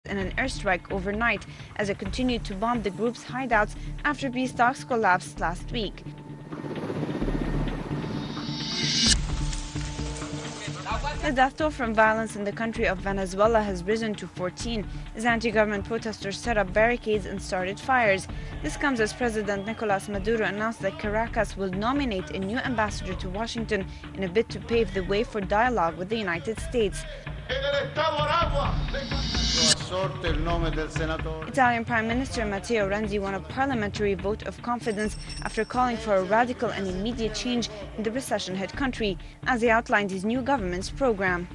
in an airstrike overnight as it continued to bomb the group's hideouts after peace talks collapsed last week. The death toll from violence in the country of Venezuela has risen to 14 as anti-government protesters set up barricades and started fires. This comes as President Nicolas Maduro announced that Caracas will nominate a new ambassador to Washington in a bid to pave the way for dialogue with the United States. Italian Prime Minister Matteo Renzi won a parliamentary vote of confidence after calling for a radical and immediate change in the recession-hit country, as he outlined his new government's program.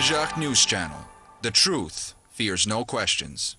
Al News Channel. The truth fears no questions.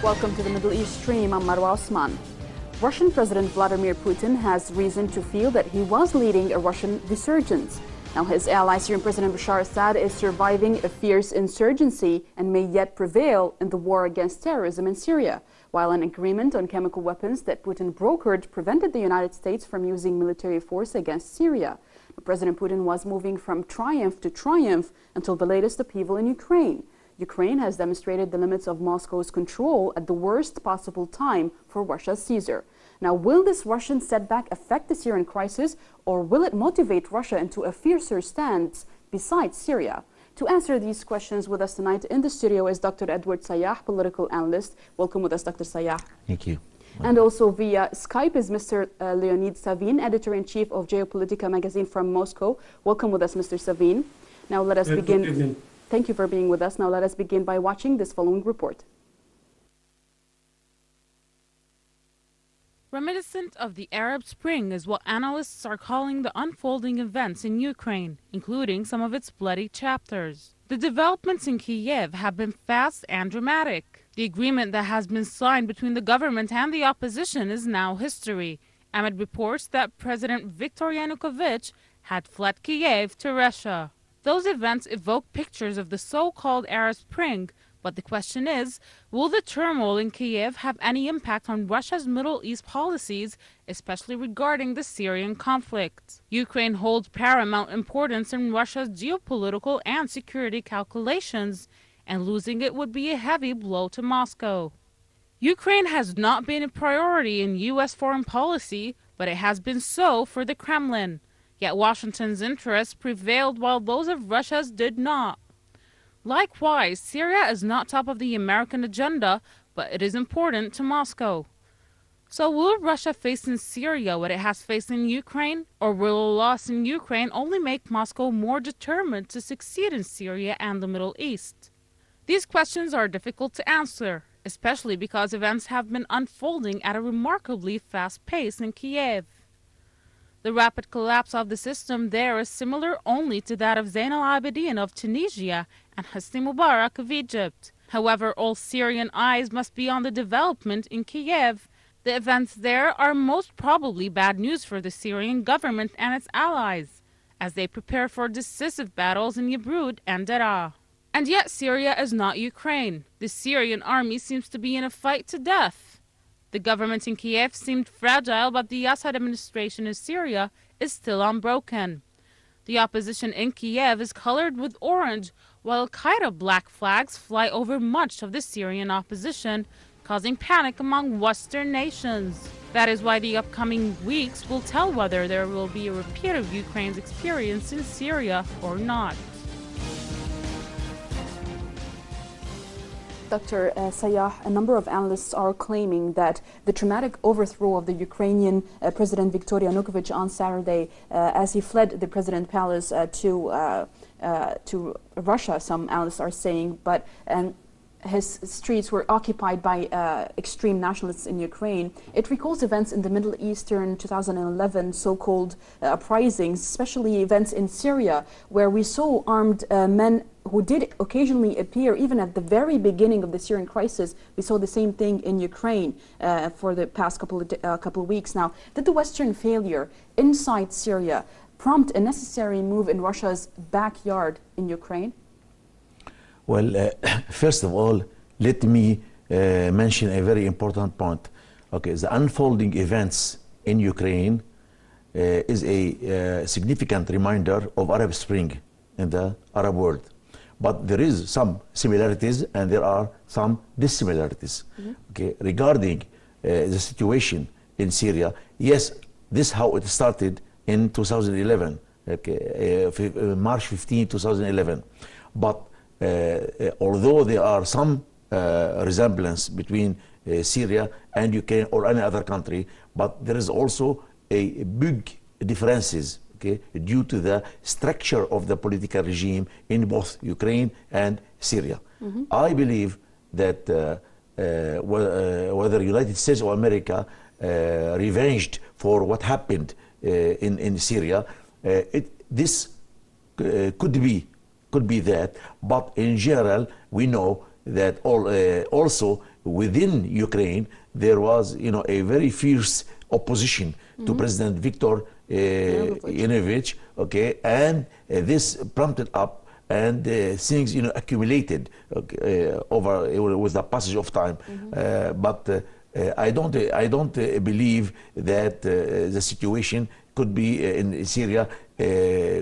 Welcome to the Middle East Stream. I'm Marwa Osman. Russian President Vladimir Putin has reason to feel that he was leading a Russian resurgence. Now, his ally, Syrian President Bashar Assad, is surviving a fierce insurgency and may yet prevail in the war against terrorism in Syria, while an agreement on chemical weapons that Putin brokered prevented the United States from using military force against Syria. President Putin was moving from triumph to triumph until the latest upheaval in Ukraine. Ukraine has demonstrated the limits of Moscow's control at the worst possible time for Russia's Caesar. Now, will this Russian setback affect the Syrian crisis, or will it motivate Russia into a fiercer stance besides Syria? To answer these questions with us tonight in the studio is Dr. Edward Sayyah, political analyst. Welcome with us, Dr. Sayyah. Thank you. And also via Skype is Mr. Leonid Savin, editor-in-chief of Geopolitica magazine from Moscow. Welcome with us, Mr. Savin. Now let us begin. Thank you for being with us. Now let us begin by watching this following report. Reminiscent of the Arab Spring is what analysts are calling the unfolding events in Ukraine, including some of its bloody chapters. The developments in Kiev have been fast and dramatic. The agreement that has been signed between the government and the opposition is now history, amid reports that President Viktor Yanukovych had fled Kiev to Russia. Those events evoke pictures of the so-called Arab Spring, but the question is, will the turmoil in Kiev have any impact on Russia's Middle East policies, especially regarding the Syrian conflict? Ukraine holds paramount importance in Russia's geopolitical and security calculations, and losing it would be a heavy blow to Moscow. Ukraine has not been a priority in U.S. foreign policy, but it has been so for the Kremlin. Yet Washington's interests prevailed while those of Russia's did not. Likewise, Syria is not top of the American agenda, but it is important to Moscow. So will Russia face in Syria what it has faced in Ukraine, or will a loss in Ukraine only make Moscow more determined to succeed in Syria and the Middle East? These questions are difficult to answer, especially because events have been unfolding at a remarkably fast pace in Kiev. The rapid collapse of the system there is similar only to that of Zain al-Abidin of Tunisia and Hosni Mubarak of Egypt. However, all Syrian eyes must be on the development in Kiev. The events there are most probably bad news for the Syrian government and its allies, as they prepare for decisive battles in Yabrud and Daraa. And yet Syria is not Ukraine. The Syrian army seems to be in a fight to death. The government in Kiev seemed fragile, but the Assad administration in Syria is still unbroken. The opposition in Kiev is colored with orange, while Al-Qaeda black flags fly over much of the Syrian opposition, causing panic among Western nations. That is why the upcoming weeks will tell whether there will be a repeat of Ukraine's experience in Syria or not. Dr. Sayyah, a number of analysts are claiming that the traumatic overthrow of the Ukrainian President Viktor Yanukovych on Saturday, as he fled the President Palace to Russia, some analysts are saying, but his streets were occupied by extreme nationalists in Ukraine. It recalls events in the Middle Eastern 2011 so-called uprisings, especially events in Syria, where we saw armed men who did occasionally appear even at the very beginning of the Syrian crisis. We saw the same thing in Ukraine for the past couple of weeks now. Did the Western failure inside Syria prompt a necessary move in Russia's backyard in Ukraine? Well, first of all, let me mention a very important point. Okay, the unfolding events in Ukraine is a significant reminder of Arab Spring in the Arab world. But there is some similarities and there are some dissimilarities. Okay, regarding the situation in Syria, yes, this is how it started in 2011, okay, March 15, 2011. But although there are some resemblance between Syria and Ukraine or any other country, but there is also a big differences, okay, due to the structure of the political regime in both Ukraine and Syria. I believe that whether United States or America revenged for what happened in Syria, this could be that, but in general we know that also within Ukraine there was, you know, a very fierce opposition to President Viktor Yanukovych, okay, and this prompted up and things, you know, accumulated over with the passage of time. But I don't believe that the situation could be in Syria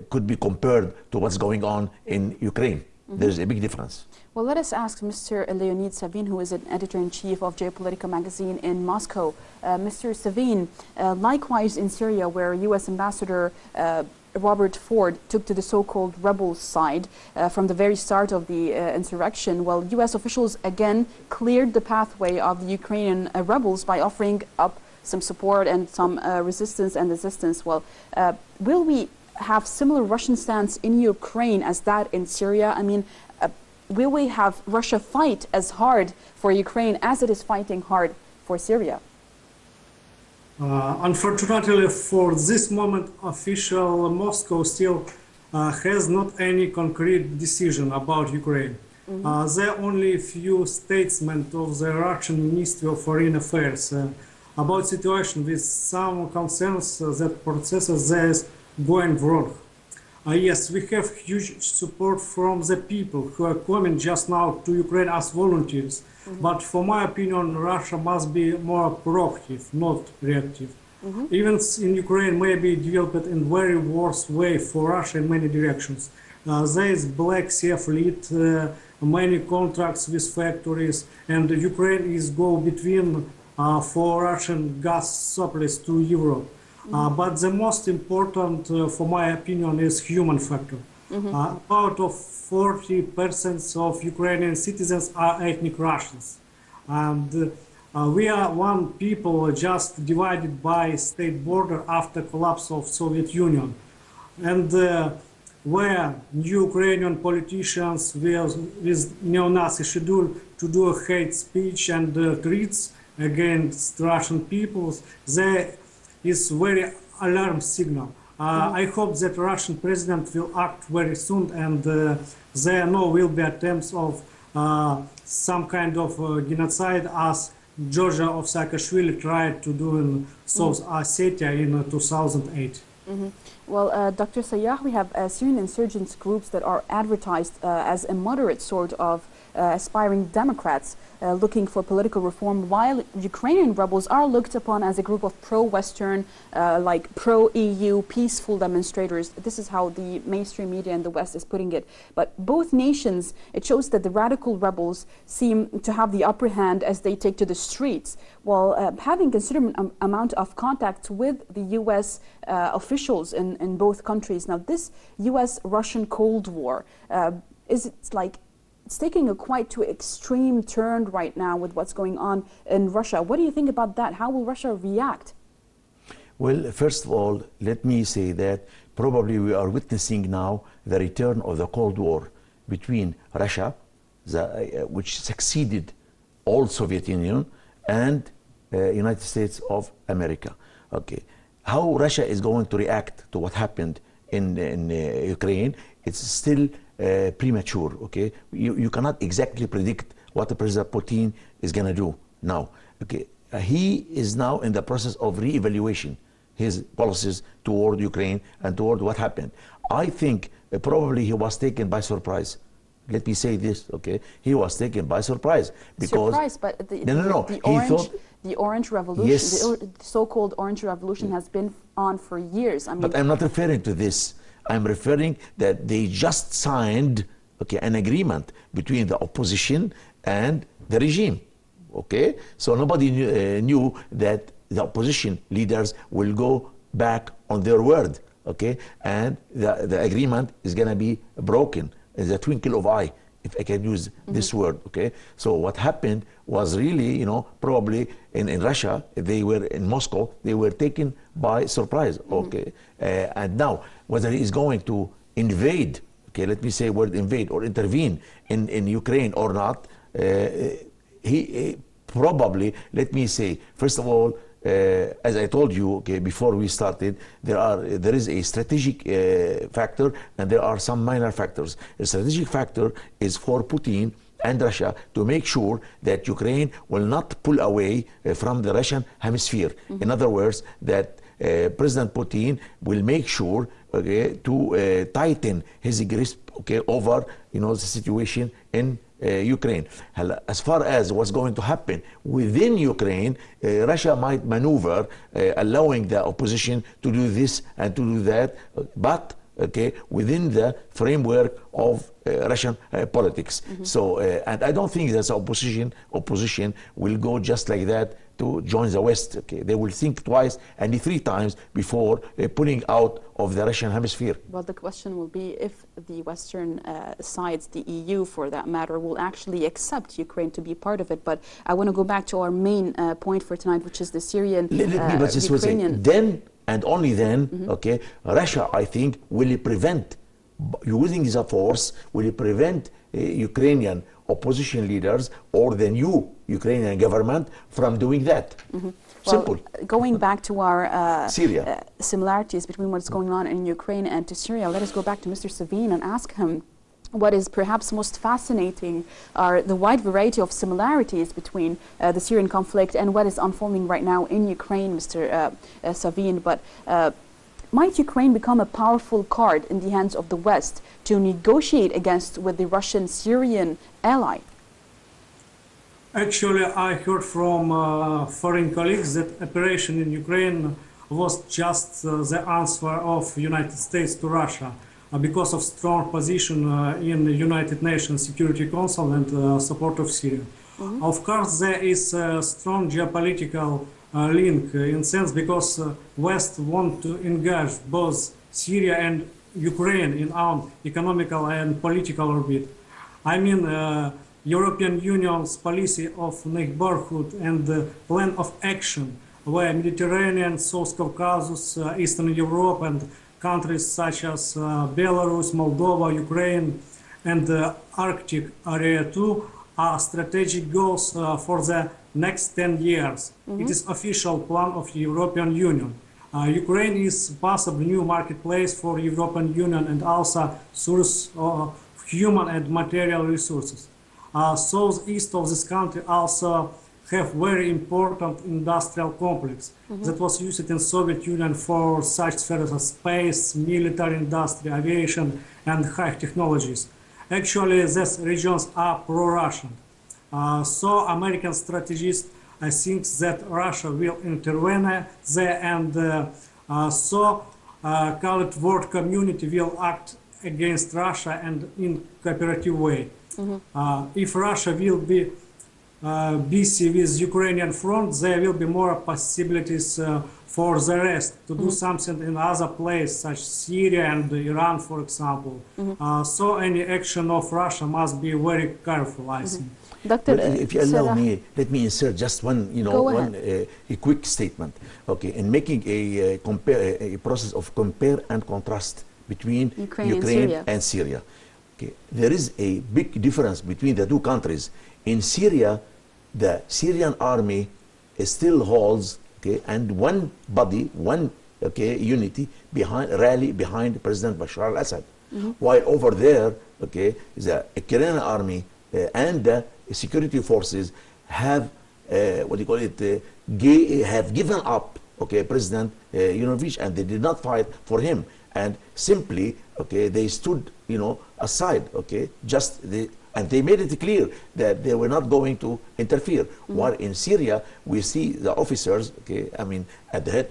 could be compared to what's going on in Ukraine. There's a big difference. Well, let us ask Mr. Leonid Savin, who is an editor-in-chief of Geopolitica magazine in Moscow. Mr. Savin, likewise in Syria, where U.S. Ambassador Robert Ford took to the so-called rebels side from the very start of the insurrection, well, U.S. officials again cleared the pathway of the Ukrainian rebels by offering up some support and some resistance and assistance. Well, will we have similar Russian stance in Ukraine as that in Syria? I mean, will we have Russia fight as hard for Ukraine as it is fighting hard for Syria? Unfortunately, for this moment, official Moscow still has not any concrete decision about Ukraine. There are only a few statements of the Russian Ministry of Foreign Affairs about situation with some concerns that processes there is going wrong. Yes, we have huge support from the people who are coming just now to Ukraine as volunteers. But for my opinion, Russia must be more proactive, not reactive. Events in Ukraine may be developed in very worse way for Russia in many directions. There is Black Sea fleet, many contracts with factories, and Ukraine is go-between for Russian gas supplies to Europe. But the most important, for my opinion, is human factor. About of 40% of Ukrainian citizens are ethnic Russians. And we are one people just divided by state border after collapse of Soviet Union. And where new Ukrainian politicians with neo-Nazi schedule to do a hate speech and threats against Russian peoples, there is very alarm signal. I hope that Russian president will act very soon, and there will be attempts of some kind of genocide as Georgia of Saakashvili tried to do in South Ossetia in 2008. Well, Dr. Sayyah, we have Syrian insurgents groups that are advertised as a moderate sort of aspiring Democrats looking for political reform, while Ukrainian rebels are looked upon as a group of pro-Western, like pro-EU, peaceful demonstrators. This is how the mainstream media in the West is putting it. But both nations, it shows that the radical rebels seem to have the upper hand as they take to the streets, while having considerable amount of contacts with the U.S. Officials in both countries. Now, this U.S.-Russian Cold War it's taking a quite to extreme turn right now with what's going on in Russia. What do you think about that? How will Russia react? Well, first of all, let me say that probably we are witnessing now the return of the Cold War between Russia, which succeeded all Soviet Union, and United States of America. Okay, how Russia is going to react to what happened in Ukraine, it's still premature. Okay, you cannot exactly predict what President Putin is going to do now. Okay, he is now in the process of re-evaluation his policies toward Ukraine and toward what happened. I think probably he was taken by surprise. Let me say this, okay? He was taken by surprise because but the Orange Revolution, yes, the so-called Orange Revolution has been on for years. I mean, but I'm not referring to this. I'm referring that they just signed, okay, an agreement between the opposition and the regime. Okay, so nobody knew that the opposition leaders will go back on their word. Okay, and the agreement is going to be broken in the twinkle of eye, if I can use this word. Okay, so what happened was really, probably in Russia, they were in Moscow, they were taken by surprise. Okay, and now whether he is going to invade, okay, let me say word invade or intervene in Ukraine or not, he probably, let me say, first of all, as I told you, okay, before we started, there is a strategic factor and there are some minor factors. The strategic factor is for Putin and Russia to make sure that Ukraine will not pull away from the Russian hemisphere. In other words, that President Putin will make sure, okay, to tighten his grip, okay, over the situation in Ukraine. As far as what's going to happen within Ukraine, Russia might maneuver, allowing the opposition to do this and to do that, but okay, within the framework of Russian politics. So, and I don't think that the opposition will go just like that to join the West. Okay, they will think twice and 3 times before pulling out of the Russian hemisphere. Well, the question will be if the Western sides, the EU for that matter, will actually accept Ukraine to be part of it. But I want to go back to our main point for tonight, which is the Syrian, Ukrainian. Then and only then, okay, Russia, I think, will prevent, using the force, will prevent Ukrainian opposition leaders or the new Ukrainian government from doing that. Simple. Well, going back to our Syria. Similarities between what's going on in Ukraine and to Syria, let us go back to Mr. Savin and ask him what is perhaps most fascinating are the wide variety of similarities between the Syrian conflict and what is unfolding right now in Ukraine, Mr. Savin. But might Ukraine become a powerful card in the hands of the West to negotiate with the Russian-Syrian ally? Actually, I heard from foreign colleagues that operation in Ukraine was just the answer of United States to Russia because of strong position in the United Nations Security Council and support of Syria. Of course, there is a strong geopolitical link in sense because West want to engage both Syria and Ukraine in our economical and political orbit. I mean, European Union's policy of neighborhood and the plan of action where Mediterranean, South Caucasus, Eastern Europe and countries such as Belarus, Moldova, Ukraine and the Arctic area too are strategic goals for the next 10 years. It is official plan of the European Union. Ukraine is possible new marketplace for European Union and also source of human and material resources. Southeast of this country also have very important industrial complex that was used in Soviet Union for such spheres as space, military industry, aviation and high technologies. Actually, these regions are pro-Russian. So American strategists think that Russia will intervene there, and so called world community will act against Russia and in cooperative way. If Russia will be busy with Ukrainian front, there will be more possibilities for the rest to do something in other places, such Syria and Iran, for example. So any action of Russia must be very careful, I think. Dr. If you allow me, let me insert just one, a quick statement. Okay, in making a process of compare and contrast between Ukraine and Syria. Okay, there is a big difference between the two countries. In Syria, the Syrian army still holds, and one body, one unity rally behind President Bashar al-Assad. While over there, the Ukrainian army and the security forces have have given up President Yanukovych, and they did not fight for him, and simply they stood aside, and they made it clear that they were not going to interfere. While in Syria, we see the officers, at the head,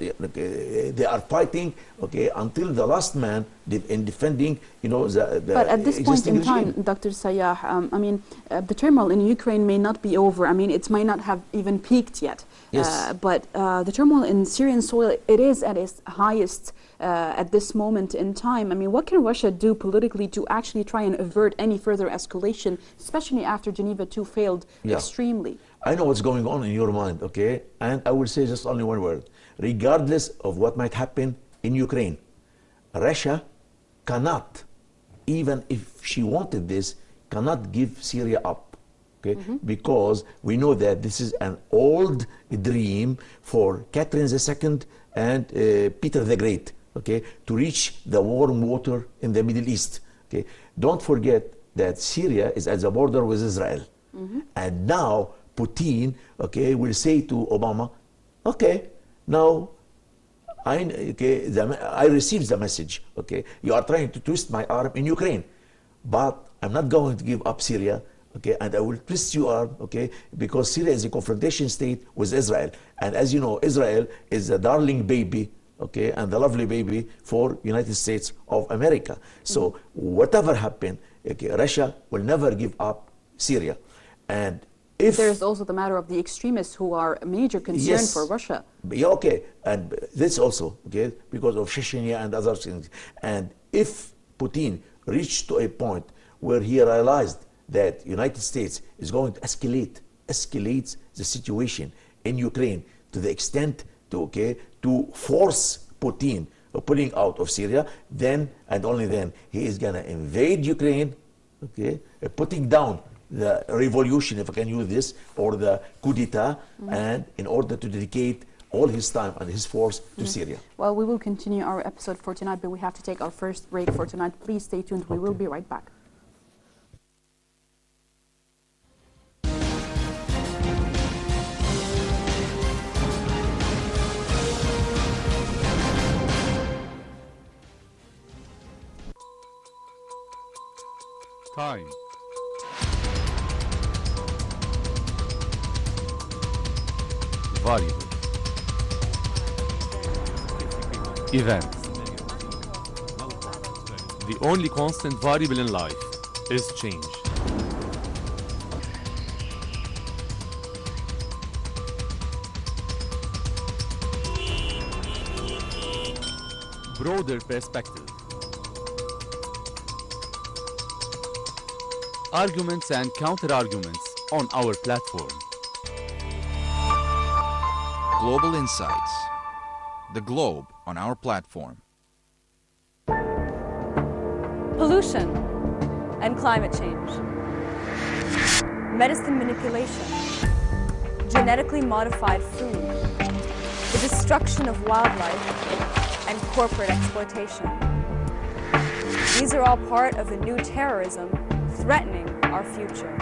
they are fighting, until the last man in defending, the But at this point in time, Dr. Sayyah, the turmoil in Ukraine may not be over. It might not have even peaked yet. Yes. But the turmoil in Syrian soil, it is at its highest at this moment in time. What can Russia do politically to actually try and avert any further escalation, especially after Geneva II failed extremely? I know what's going on in your mind, and I will say just only one word. Regardless of what might happen in Ukraine, Russia cannot, even if she wanted this, cannot give Syria up. Because we know that this is an old dream for Catherine II and Peter the Great, to reach the warm water in the Middle East. Don't forget that Syria is at the border with Israel. And now Putin, will say to Obama, now I received the message, you are trying to twist my arm in Ukraine, but I'm not going to give up Syria. And I will twist your arm, because Syria is a confrontation state with Israel. And as you know, Israel is a darling baby, and the lovely baby for United States of America. So whatever happened, Russia will never give up Syria. And if there's also the matter of the extremists who are a major concern for Russia. And this also, because of Chechnya and other things. And if Putin reached to a point where he realized that United States is going to escalate the situation in Ukraine to the extent to force Putin pulling out of Syria, then and only then he is going to invade Ukraine, putting down the revolution, if I can use this, or the coup d'etat, and in order to dedicate all his time and his force to Syria. Well, we will continue our episode for tonight, but we have to take our first break for tonight. Please stay tuned. We will be right back. Time. Variable. Event. The only constant variable in life is change. Broader perspective. Arguments and counter-arguments on our platform. Global Insights. The globe on our platform. Pollution and climate change. Medicine manipulation. Genetically modified food. The destruction of wildlife and corporate exploitation. These are all part of a new terrorism threatening our future.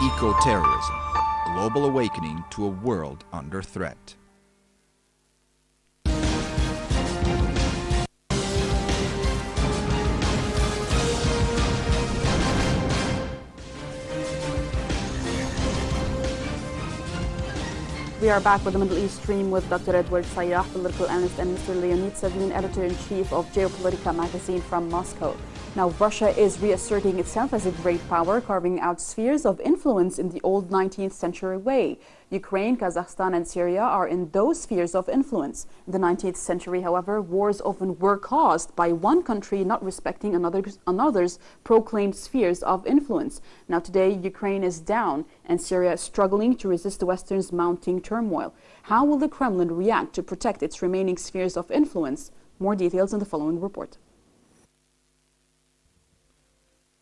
Eco-terrorism. Global awakening to a world under threat. We are back with the Middle East stream with Dr. Edward Sayyah, political analyst, and Mr. Leonid, Savin, editor-in-chief of Geopolitica magazine from Moscow. Now, Russia is reasserting itself as a great power, carving out spheres of influence in the old 19th century way. Ukraine, Kazakhstan, and Syria are in those spheres of influence. In the 19th century, however, wars often were caused by one country not respecting another's proclaimed spheres of influence. Now, today, Ukraine is down, and Syria is struggling to resist the Western's mounting turmoil. How will the Kremlin react to protect its remaining spheres of influence? More details in the following report.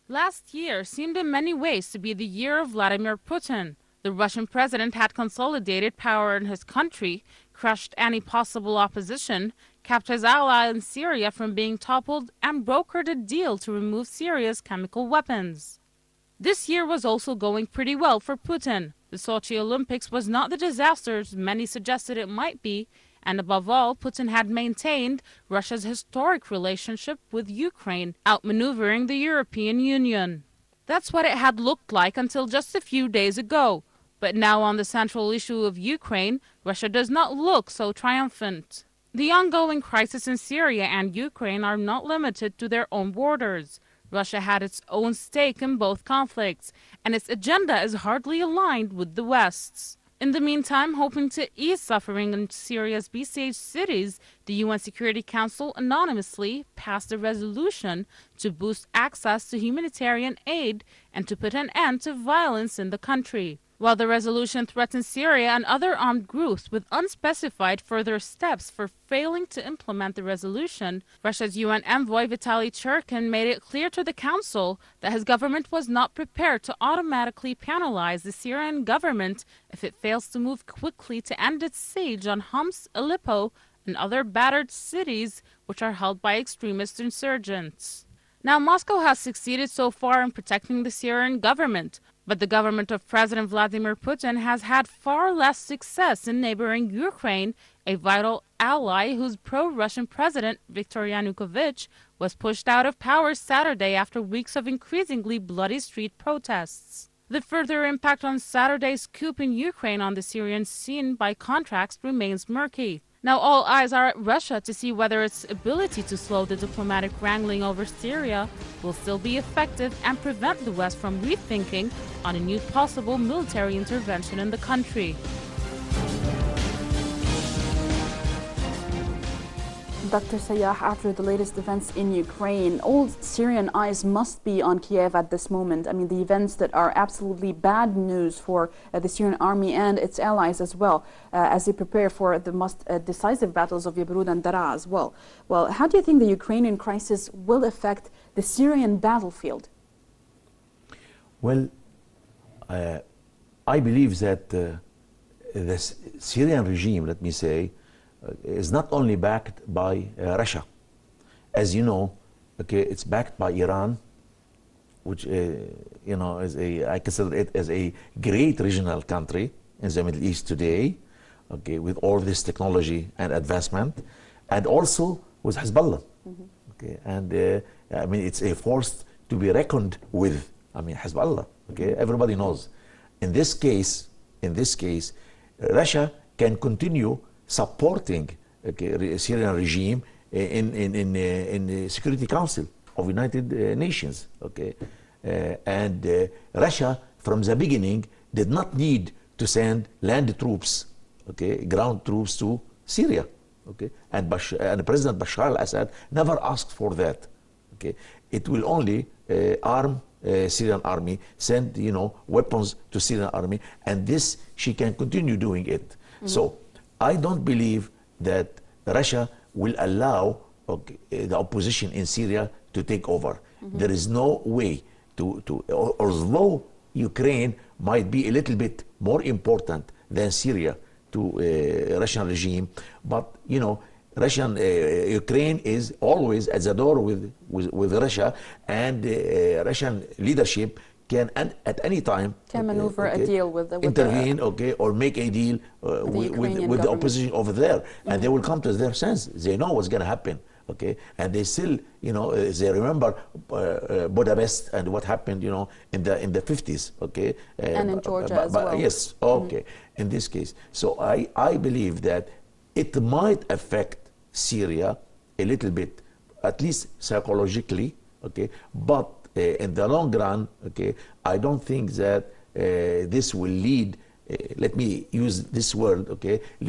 Last year seemed in many ways to be the year of Vladimir Putin. The Russian president had consolidated power in his country, crushed any possible opposition, kept his ally in Syria from being toppled, and brokered a deal to remove Syria's chemical weapons. This year was also going pretty well for Putin. The Sochi Olympics was not the disasters many suggested it might be, and above all, Putin had maintained Russia's historic relationship with Ukraine, outmaneuvering the European Union. That's what it had looked like until just a few days ago. But now on the central issue of Ukraine, Russia does not look so triumphant. The ongoing crisis in Syria and Ukraine are not limited to their own borders. Russia had its own stake in both conflicts, and its agenda is hardly aligned with the West's. In the meantime, hoping to ease suffering in Syria's besieged cities, the UN Security Council anonymously passed a resolution to boost access to humanitarian aid and to put an end to violence in the country. While the resolution threatens Syria and other armed groups with unspecified further steps for failing to implement the resolution, Russia's UN envoy Vitaly Churkin made it clear to the Council that his government was not prepared to automatically penalize the Syrian government if it fails to move quickly to end its siege on Homs, Aleppo, and other battered cities which are held by extremist insurgents. Now, Moscow has succeeded so far in protecting the Syrian government, but the government of President Vladimir Putin has had far less success in neighboring Ukraine, a vital ally whose pro-Russian president, Viktor Yanukovych, was pushed out of power Saturday after weeks of increasingly bloody street protests. The further impact on Saturday's coup in Ukraine on the Syrian scene, by contrast, remains murky. Now all eyes are at Russia to see whether its ability to slow the diplomatic wrangling over Syria will still be effective and prevent the West from rethinking on a new possible military intervention in the country. Dr. Sayyah, after the latest events in Ukraine, all Syrian eyes must be on Kiev at this moment. I mean, the events that are absolutely bad news for the Syrian army and its allies as well, as they prepare for the most decisive battles of Yabrud and Daraa as well. Well, how do you think the Ukrainian crisis will affect the Syrian battlefield? Well, I believe that the Syrian regime, let me say, is not only backed by Russia. As you know, okay, it's backed by Iran, which you know, I consider it as a great regional country in the Middle East today, okay, with all this technology and advancement, and also with Hezbollah. Okay, and I mean, it's a force to be reckoned with. I mean, Hezbollah. Okay, everybody knows. In this case, Russia can continue supporting the Syrian regime in the Security Council of United Nations. Okay, and Russia from the beginning did not need to send land troops, okay, ground troops to Syria. Okay, and President Bashar al-Assad never asked for that. Okay, it will only arm Syrian army, send weapons to Syrian army, and this she can continue doing it. So I don't believe that Russia will allow the opposition in Syria to take over. There is no way although Ukraine might be a little bit more important than Syria to Russian regime, but Ukraine is always at the door with Russia, and Russian leadership can at any time can maneuver a deal with intervene, or make a deal with the opposition over there, and they will come to their sense. They know what's going to happen, and they still, they remember Budapest and what happened, in the 50s, and in Georgia as well. Yes, in this case. So I believe that it might affect Syria a little bit, at least psychologically, but in the long run, I don't think that this will lead, let me use this word,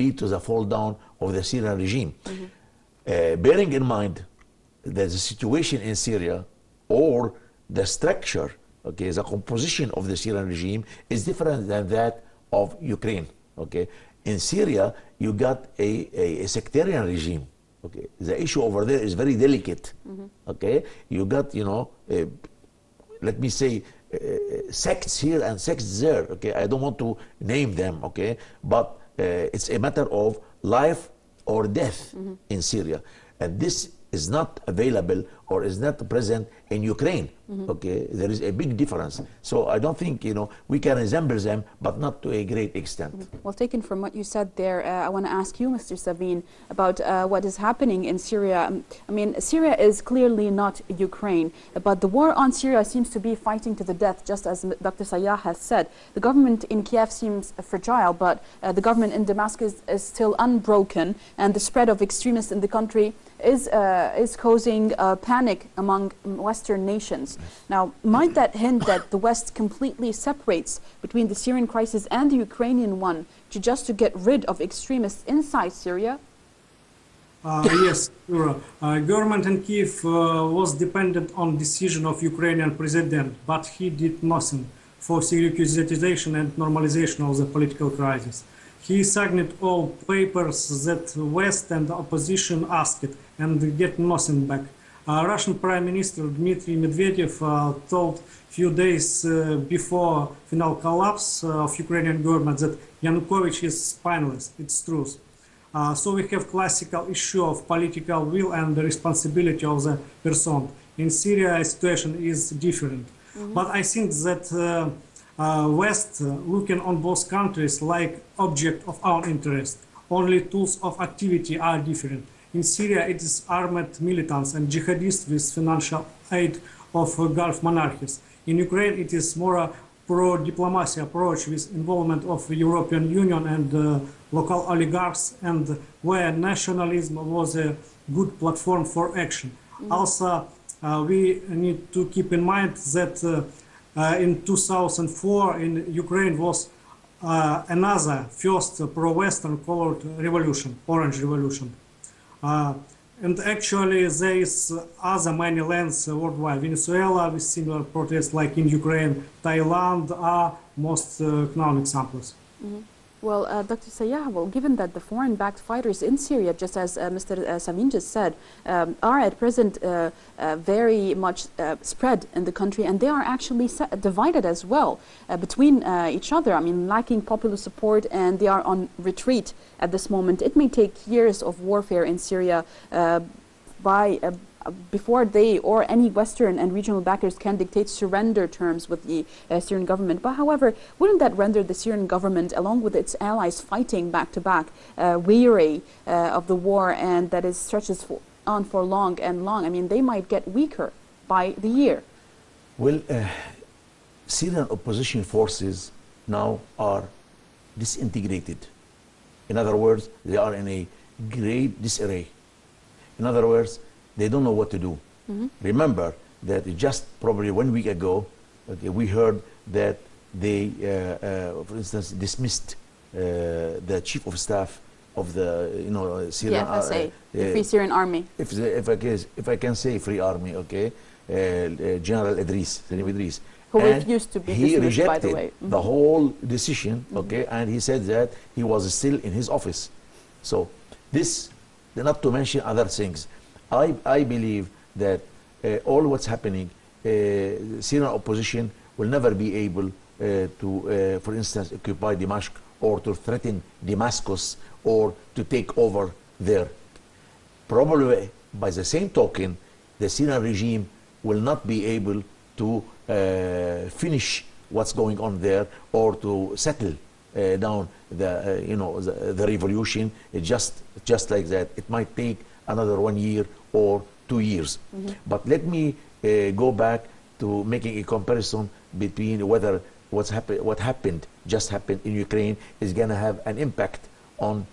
lead to the fall down of the Syrian regime. Bearing in mind that the situation in Syria, or the structure, the composition of the Syrian regime is different than that of Ukraine. In Syria, you got a sectarian regime. The issue over there is very delicate. You got, let me say, sects here and sects there. I don't want to name them. But it's a matter of life or death in Syria, and this is not available or is not present in Ukraine. There is a big difference. So I don't think we can resemble them, but not to a great extent. Well, taken from what you said there, I want to ask you, Mr. Savin, about what is happening in Syria. I mean, Syria is clearly not Ukraine, but the war on Syria seems to be fighting to the death, just as Dr. Sayyah has said. The government in Kiev seems fragile, but the government in Damascus is still unbroken, and the spread of extremists in the country is causing panic among Western nations. Now, might that hint that the West completely separates between the Syrian crisis and the Ukrainian one just to get rid of extremists inside Syria? Yes, sure. Government in Kiev was dependent on decision of Ukrainian president, but he did nothing for securitization and normalization of the political crisis. He signed all papers that West and the opposition asked and get nothing back. Russian Prime Minister Dmitry Medvedev told a few days before final collapse of Ukrainian government that Yanukovych is spineless. It's truth. So we have classical issue of political will and the responsibility of the person. In Syria, the situation is different. But I think that West looking on both countries like object of our interest. Only tools of activity are different. In Syria, it is armed militants and jihadists with financial aid of Gulf monarchies. In Ukraine, it is more a pro-diplomacy approach with involvement of the European Union and local oligarchs, and where nationalism was a good platform for action. Also, we need to keep in mind that in 2004 in Ukraine was another first pro-Western colored revolution, Orange Revolution. And actually there is other many lands worldwide. Venezuela with similar protests like in Ukraine, Thailand are most known examples. Well, Dr. Sayyah, given that the foreign-backed fighters in Syria, just as Mr. Savin just said, are at present very much spread in the country, and they are actually divided as well between each other. I mean, lacking popular support, and they are on retreat at this moment. It may take years of warfare in Syria before they or any Western and regional backers can dictate surrender terms with the Syrian government. But however, wouldn't that render the Syrian government, along with its allies fighting back to back, weary of the war, and that it stretches on for long and long? I mean, they might get weaker by the year. Well, Syrian opposition forces now are disintegrated. In other words, they are in a great disarray. In other words, they don't know what to do. Remember that just probably 1 week ago, we heard that they, for instance, dismissed the chief of staff of the, Syrian the Free Syrian Army. If I can say Free Army, General Idris, who refused to be dismissed, by the way. The whole decision, and he said that he was still in his office. So this, not to mention other things. I believe that all what's happening, Syrian opposition will never be able to, for instance, occupy Damascus or to threaten Damascus or to take over there. Probably by the same token, the Syrian regime will not be able to finish what's going on there or to settle down the you know the revolution. Just like that, it might take another 1 year or 2 years. But let me go back to making a comparison between whether what happened in Ukraine is going to have an impact on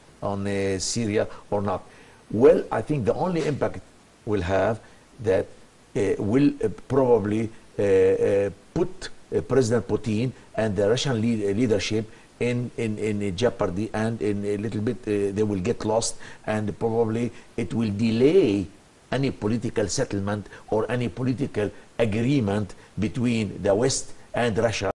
Syria or not. Well, I think the only impact will have that will probably put President Putin and the Russian leadership in jeopardy, and in a little bit they will get lost, and probably it will delay any political settlement or any political agreement between the West and Russia.